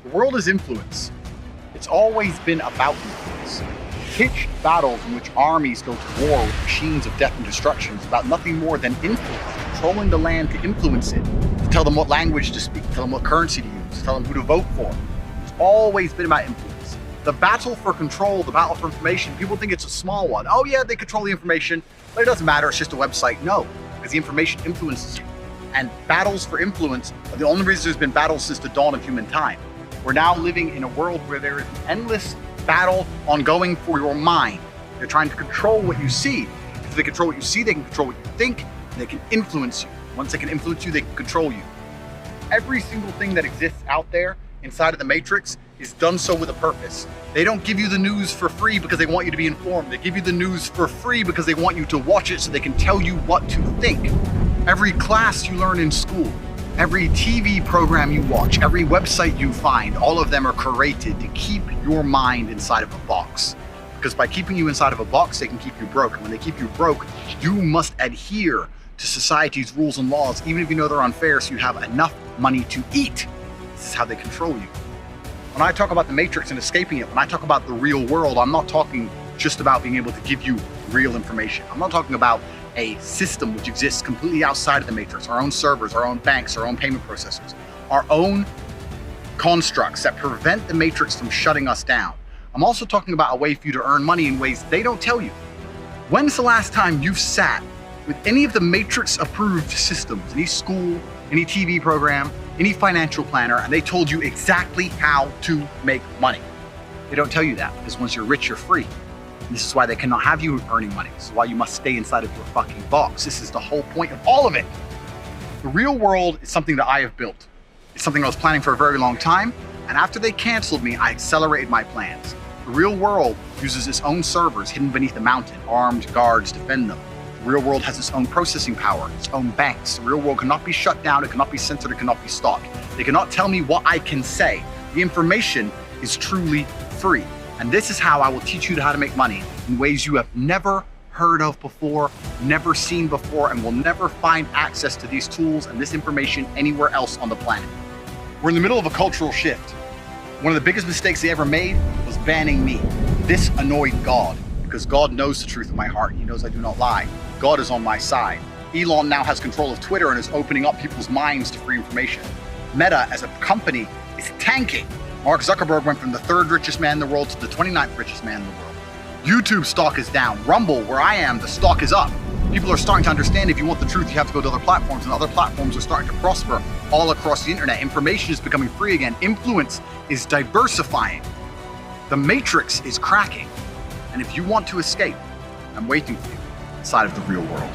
The world is influence. It's always been about influence. Pitched battles in which armies go to war with machines of death and destruction is about nothing more than influence, controlling the land to influence it, to tell them what language to speak, to tell them what currency to use, to tell them who to vote for. It's always been about influence. The battle for control, the battle for information, people think it's a small one. Oh yeah, they control the information, but it doesn't matter, it's just a website. No, because the information influences you. And battles for influence are the only reason there's been battles since the dawn of human time. We're now living in a world where there is an endless battle ongoing for your mind. They're trying to control what you see. If they control what you see, they can control what you think, and they can influence you. Once they can influence you, they can control you. Every single thing that exists out there inside of the Matrix is done so with a purpose. They don't give you the news for free because they want you to be informed. They give you the news for free because they want you to watch it so they can tell you what to think. Every class you learn in school, every TV program you watch, every website you find, all of them are created to keep your mind inside of a box. Because by keeping you inside of a box, they can keep you broke. And when they keep you broke, you must adhere to society's rules and laws, even if you know they're unfair, so you have enough money to eat. This is how they control you. When I talk about the Matrix and escaping it, when I talk about the real world, I'm not talking just about being able to give you real information. I'm not talking about a system which exists completely outside of the Matrix, our own servers, our own banks, our own payment processors, our own constructs that prevent the Matrix from shutting us down. I'm also talking about a way for you to earn money in ways they don't tell you. When's the last time you've sat with any of the Matrix approved systems, any school, any TV program, any financial planner, and they told you exactly how to make money? They don't tell you that, because once you're rich, you're free. This is why they cannot have you earning money. This is why you must stay inside of your fucking box. This is the whole point of all of it. The real world is something that I have built. It's something I was planning for a very long time, and after they canceled me, I accelerated my plans. The real world uses its own servers hidden beneath a mountain. Armed guards defend them. The real world has its own processing power, its own banks. The real world cannot be shut down, it cannot be censored, it cannot be stopped. They cannot tell me what I can say. The information is truly free. And this is how I will teach you how to make money in ways you have never heard of before, never seen before, and will never find access to these tools and this information anywhere else on the planet. We're in the middle of a cultural shift. One of the biggest mistakes they ever made was banning me. This annoyed God, because God knows the truth of my heart. He knows I do not lie. God is on my side. Elon now has control of Twitter and is opening up people's minds to free information. Meta as a company is tanking. Mark Zuckerberg went from the 3rd richest man in the world to the 29th richest man in the world. YouTube stock is down. Rumble, where I am, the stock is up. People are starting to understand if you want the truth, you have to go to other platforms, and other platforms are starting to prosper all across the internet. Information is becoming free again. Influence is diversifying. The Matrix is cracking. And if you want to escape, I'm waiting for you inside of the real world.